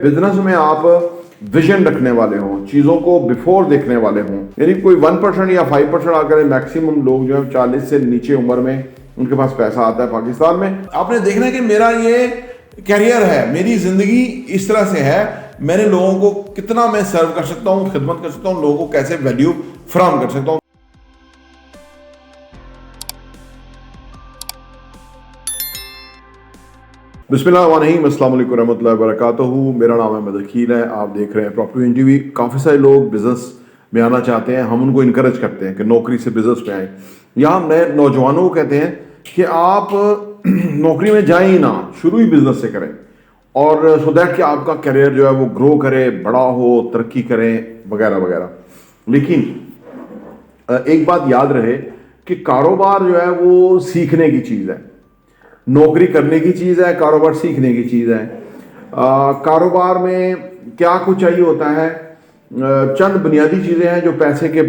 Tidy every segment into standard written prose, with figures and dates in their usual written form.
Business में आप vision रखने वाले हों, चीजों को बिफोर देखने वाले हों, यानी कोई 1% या 5% आकर मैक्सिमम लोग जो है 40 से नीचे उम्र में उनके पास पैसा आता है पाकिस्तान में। आपने देखना है कि मेरा ये कैरियर है, मेरी जिंदगी इस तरह से है, मैंने लोगों को कितना मैं सर्व कर सकता हूँ, खिदमत कर सकता हूँ, लोगों को कैसे वैल्यू फराहम कर सकता हूँ। बिस्मिल्लाहिर्रहमानिर्रहीम, अस्सलाम वालेकुम रहमतुल्लाहि व बरकातहू। मेरा नाम है मदखील है, आप देख रहे हैं प्रॉपर्टी इंटरव्यू। काफ़ी सारे लोग बिजनेस में आना चाहते हैं, हम उनको इनकरेज करते हैं कि नौकरी से बिजनेस में आए। या हम नए नौजवानों को कहते हैं कि आप नौकरी में जाएं ही ना, शुरू ही बिजनेस से करें, और सो दैट कि आपका करियर जो है वो ग्रो करे, बड़ा हो, तरक्की करें वगैरह वगैरह। लेकिन एक बात याद रहे कि कारोबार जो है वो सीखने की चीज़ है, नौकरी करने की चीज़ है, कारोबार सीखने की चीज़ है। कारोबार में क्या कुछ चाहिए होता है, चंद बुनियादी चीज़ें हैं जो पैसे के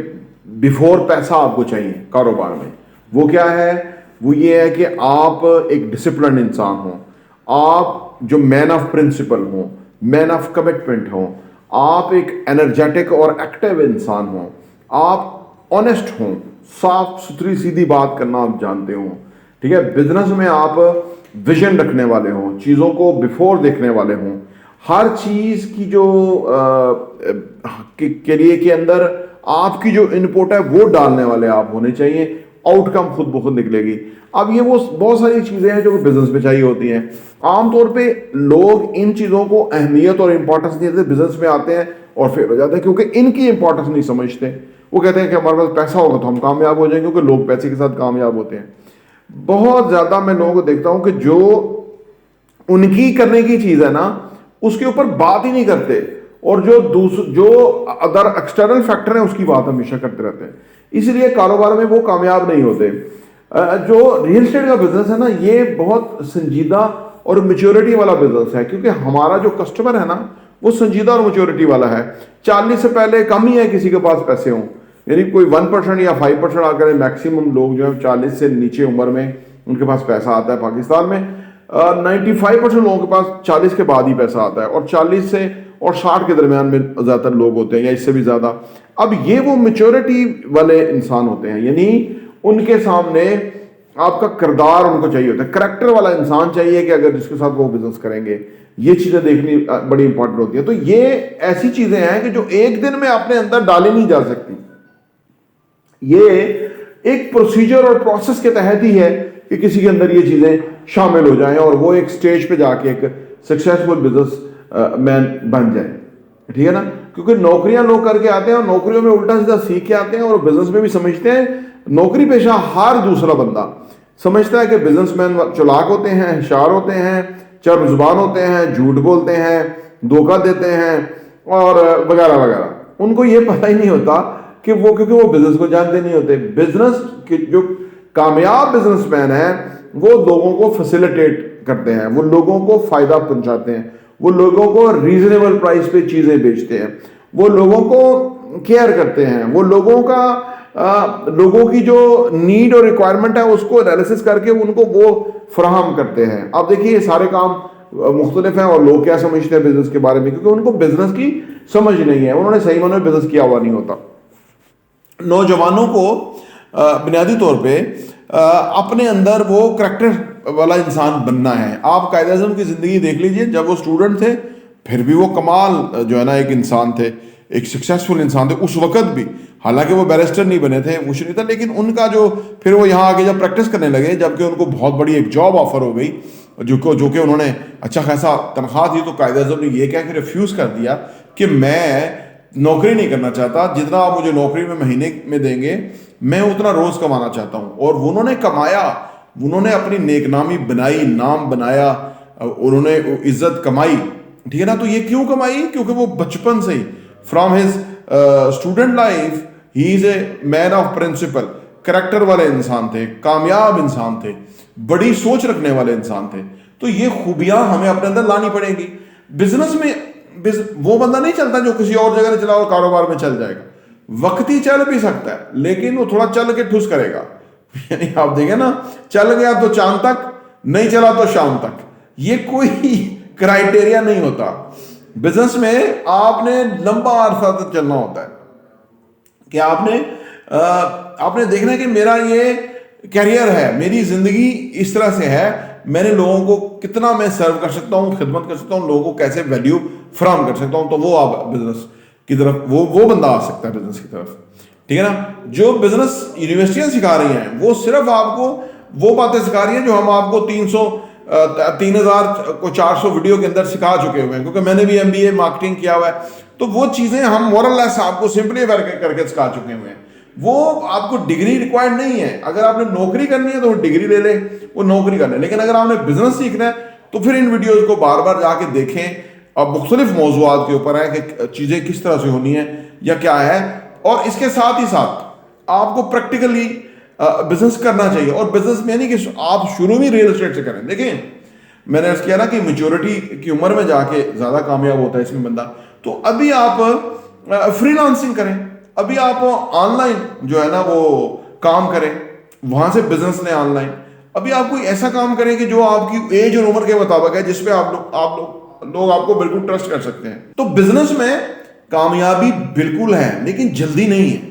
बिफोर पैसा आपको चाहिए कारोबार में। वो क्या है? वो ये है कि आप एक डिसिप्लिन इंसान हो, आप जो मैन ऑफ प्रिंसिपल हो, मैन ऑफ कमिटमेंट हो, आप एक एनर्जेटिक और एक्टिव इंसान हो, आप ऑनेस्ट हो, साफ सुथरी सीधी बात करना आप जानते हो, ठीक है। बिजनेस में आप विजन रखने वाले हों, चीज़ों को बिफोर देखने वाले हों, हर चीज़ की जो के लिए के अंदर आपकी जो इनपुट है वो डालने वाले आप होने चाहिए। आउटकम खुद ब खुद निकलेगी। अब ये वो बहुत सारी चीज़ें हैं जो बिजनेस में चाहिए होती हैं। आमतौर पे लोग इन चीज़ों को अहमियत और इंपॉर्टेंस नहीं देते, बिजनेस में आते हैं और फेल हो जाते हैं क्योंकि इनकी इंपॉर्टेंस नहीं समझते। वो कहते हैं कि हमारे पास पैसा होगा तो हम कामयाब हो जाएंगे, क्योंकि लोग पैसे के साथ कामयाब होते हैं। बहुत ज्यादा मैं लोगों को देखता हूं कि जो उनकी करने की चीज है ना, उसके ऊपर बात ही नहीं करते, और जो अदर एक्सटर्नल फैक्टर है उसकी बात हमेशा करते रहते हैं, इसलिए कारोबार में वो कामयाब नहीं होते। जो रियल एस्टेट का बिजनेस है ना, ये बहुत संजीदा और मैच्योरिटी वाला बिजनेस है, क्योंकि हमारा जो कस्टमर है ना वो संजीदा और मैच्योरिटी वाला है। 40 से पहले कम ही है किसी के पास पैसे हों, यानी कोई 1% या 5% आकर मैक्सिमम लोग जो है 40 से नीचे उम्र में उनके पास पैसा आता है पाकिस्तान में। 95% लोगों के पास 40 के बाद ही पैसा आता है, और 40 से और 60 के दरमियान में ज़्यादातर लोग होते हैं, या इससे भी ज़्यादा। अब ये वो मैच्योरिटी वाले इंसान होते हैं, यानी उनके सामने आपका किरदार उनको चाहिए होता है, करैक्टर वाला इंसान चाहिए कि अगर जिसके साथ वो बिजनेस करेंगे। ये चीज़ें देखनी बड़ी इंपॉर्टेंट होती है। तो ये ऐसी चीज़ें हैं कि जो एक दिन में अपने अंदर डाली नहीं जा सकती। ये एक प्रोसीजर और प्रोसेस के तहत ही है कि किसी के अंदर ये चीजें शामिल हो जाएं और वो एक स्टेज पे जाके एक सक्सेसफुल बिजनेस मैन बन जाए, ठीक है ना। क्योंकि नौकरियां लोग करके आते हैं और नौकरियों में उल्टा सीधा सीख के आते हैं, और बिजनेस में भी समझते हैं। नौकरी पेशा हर दूसरा बंदा समझता है कि बिजनेसमैन चालाक होते हैं, होशियार होते हैं, चर्ब जुबान होते हैं, झूठ बोलते हैं, धोखा देते हैं और वगैरह वगैरह। उनको ये पता ही नहीं होता कि वो, क्योंकि वो बिजनेस को जानते नहीं होते। बिजनेस के जो कामयाब बिजनेसमैन है वो लोगों को फैसिलिटेट करते हैं, वो लोगों को फायदा पहुंचाते हैं, वो लोगों को रीजनेबल प्राइस पे चीजें बेचते हैं, वो लोगों को केयर करते हैं, वो लोगों की जो नीड और रिक्वायरमेंट है उसको एनालिसिस करके उनको वो फराहम करते हैं। अब देखिए, ये सारे काम मुख्तलिफ हैं और लोग क्या समझते हैं बिजनेस के बारे में, क्योंकि उनको बिजनेस की समझ नहीं है, उन्होंने सही मायने में बिजनेस किया हुआ नहीं होता। नौजवानों को बुनियादी तौर पे अपने अंदर वो करैक्टर वाला इंसान बनना है। आप कायदे आज़म की ज़िंदगी देख लीजिए, जब वो स्टूडेंट थे फिर भी वो कमाल जो है ना एक इंसान थे, एक सक्सेसफुल इंसान थे उस वक्त भी। हालांकि वो बैरिस्टर नहीं बने थे, कुछ नहीं था, लेकिन उनका जो फिर वो यहाँ आके जब प्रैक्टिस करने लगे, जबकि उनको बहुत बड़ी एक जॉब ऑफर हो गई जो कि उन्होंने अच्छा खासा तनख्वाह दी, तो कायदे आज़म ने ये कह के रिफ्यूज़ कर दिया कि मैं नौकरी नहीं करना चाहता, जितना आप मुझे नौकरी में महीने में देंगे मैं उतना रोज कमाना चाहता हूं। और उन्होंने कमाया, उन्होंने अपनी नेकनामी बनाई, नाम बनाया, उन्होंने इज्जत कमाई, ठीक है ना। तो ये क्यों कमाई? क्योंकि वो बचपन से ही फ्रॉम हिज स्टूडेंट लाइफ ही is a man of principle, character वाले इंसान थे, कामयाब इंसान थे, बड़ी सोच रखने वाले इंसान थे। तो ये खूबियां हमें अपने अंदर लानी पड़ेगी। बिजनेस में वो बंदा नहीं चलता जो किसी और जगह चला और कारोबार में चल जाएगा। वक्त ही चल भी सकता है, लेकिन वो थोड़ा चल के ठुस करेगा। यानी आप देखें ना, चल गया तो चांद तक, नहीं चला तो शाम तक, ये कोई क्राइटेरिया नहीं होता। बिजनेस में आपने लंबा अरसा तक चलना होता है कि आपने देखना है कि मेरा ये कैरियर है, मेरी जिंदगी इस तरह से है, मैंने लोगों को कितना मैं सर्व कर सकता हूँ, खिदमत कर सकता हूँ, लोगों को कैसे वैल्यू फराहम कर सकता हूँ, तो वो आप बिजनेस की तरफ वो बंदा आ सकता है बिजनेस की तरफ। ठीक है ना। जो बिजनेस यूनिवर्सिटियां सिखा रही हैं वो सिर्फ आपको वो बातें सिखा रही हैं जो हम आपको 3000 को 400 वीडियो के अंदर सिखा चुके हुए हैं, क्योंकि मैंने भी MBA मार्केटिंग किया हुआ है, तो वो चीजें हम मोरलेस आपको सिंपली करके सिखा चुके हुए हैं। वो आपको डिग्री रिक्वायर्ड नहीं है। अगर आपने नौकरी करनी है तो डिग्री ले ले, वो नौकरी कर ले, लेकिन अगर आपने बिजनेस सीखना है तो फिर इन वीडियोज को बार बार जाके देखें। अब मुख्तलिफ मौजूआत के ऊपर है कि चीजें किस तरह से होनी है या क्या है, और इसके साथ ही साथ आपको प्रैक्टिकली बिजनेस करना चाहिए। और बिजनेस में नहीं कि आप शुरू में रियल एस्टेट से करें। देखिए मैंने अर्ज किया ना कि मेच्योरिटी की उम्र में जाके ज्यादा कामयाब होता है इसमें बंदा। तो अभी आप फ्रीलांसिंग करें, अभी आप ऑनलाइन जो है ना वो काम करें, वहां से बिजनेस लें ऑनलाइन। अभी आप कोई ऐसा काम करें कि जो आपकी एज और उम्र के मुताबिक है, जिसपे आप लोग आपको बिल्कुल ट्रस्ट कर सकते हैं। तो बिजनेस में कामयाबी बिल्कुल है, लेकिन जल्दी नहीं है।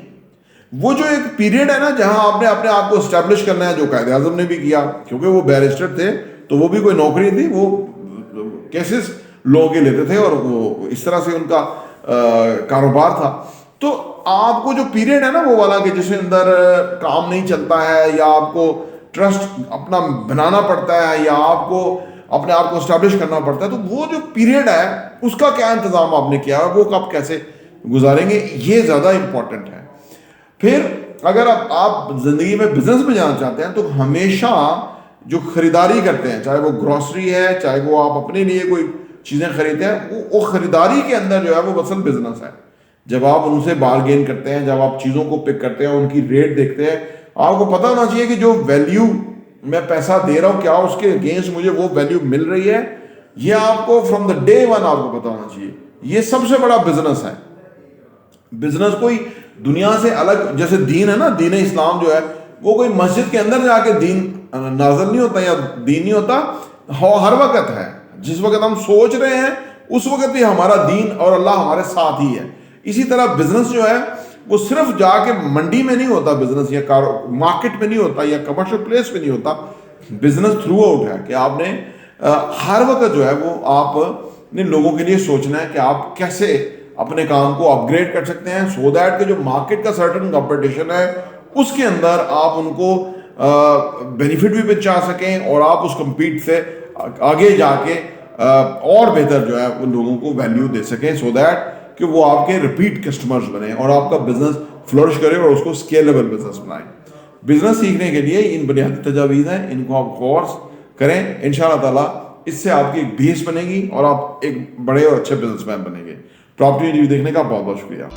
वो जो एक पीरियड है ना जहां आपने अपने आप को एस्टेब्लिश करना है, जो कायदे आजम ने भी किया, क्योंकि वो बैरिस्टर थे तो वो भी कोई नौकरी थी, वो केसेस लोगों के लेते थे और वो इस तरह से उनका कारोबार था। तो आपको जो पीरियड है ना वो वाला कि जिसके अंदर काम नहीं चलता है, या आपको ट्रस्ट अपना बनाना पड़ता है, या आपको अपने आप को एस्टेब्लिश करना पड़ता है, तो वो जो पीरियड है उसका क्या इंतजाम आपने किया है, वो कब कैसे गुजारेंगे, ये ज्यादा इंपॉर्टेंट है। फिर अगर आप जिंदगी में बिजनेस में जाना चाहते हैं तो हमेशा जो खरीदारी करते हैं, चाहे वो ग्रोसरी है, चाहे वो आप अपने लिए कोई चीजें खरीदते हैं, वो खरीदारी के अंदर जो है वो असल बिजनेस है। जब आप उनसे बार्गेन करते हैं, जब आप चीजों को पिक करते हैं, उनकी रेट देखते हैं, आपको पता होना चाहिए कि जो वैल्यू मैं पैसा दे रहा हूं क्या उसके अगेंस्ट मुझे वो वैल्यू मिल रही है। ये आपको फ्रॉम द डे वन आपको पता होना चाहिए। ये सबसे बड़ा बिजनेस है। बिजनेस कोई दुनिया से अलग, जैसे दीन है ना, दीन इस्लाम जो है वो कोई मस्जिद के अंदर जाके दीन नाज़िल नहीं होता या दीन नहीं होता, हर वक्त है। जिस वक्त हम सोच रहे हैं उस वक्त भी हमारा दीन और अल्लाह हमारे साथ ही है। इसी तरह बिजनेस जो है वो सिर्फ जाके मंडी में नहीं होता बिजनेस, या मार्केट में नहीं होता, या कमर्शियल प्लेस में नहीं होता। बिजनेस थ्रू आउट है कि आपने हर वक्त जो है वो आपने लोगों के लिए सोचना है कि आप कैसे अपने काम को अपग्रेड कर सकते हैं, सो दैट कि जो मार्केट का सर्टेन कंपटीशन है उसके अंदर आप उनको बेनिफिट भी पहुंचा सकें, और आप उस कम्पीट से आगे जाके और बेहतर जो है उन लोगों को वैल्यू दे सकें, सो दैट कि वो आपके रिपीट कस्टमर्स बने और आपका बिजनेस फ्लोरिश करे और उसको स्केलेबल बिजनेस बनाए। बिजनेस सीखने के लिए इन बुनियादी तजावीज़ हैं, इनको आप कोर्स करें, इंशाअल्लाह ताला इससे आपकी एक बेस बनेगी और आप एक बड़े और अच्छे बिजनेसमैन बनेंगे। प्रॉपर्टी रिव्यू देखने का बहुत बहुत शुक्रिया।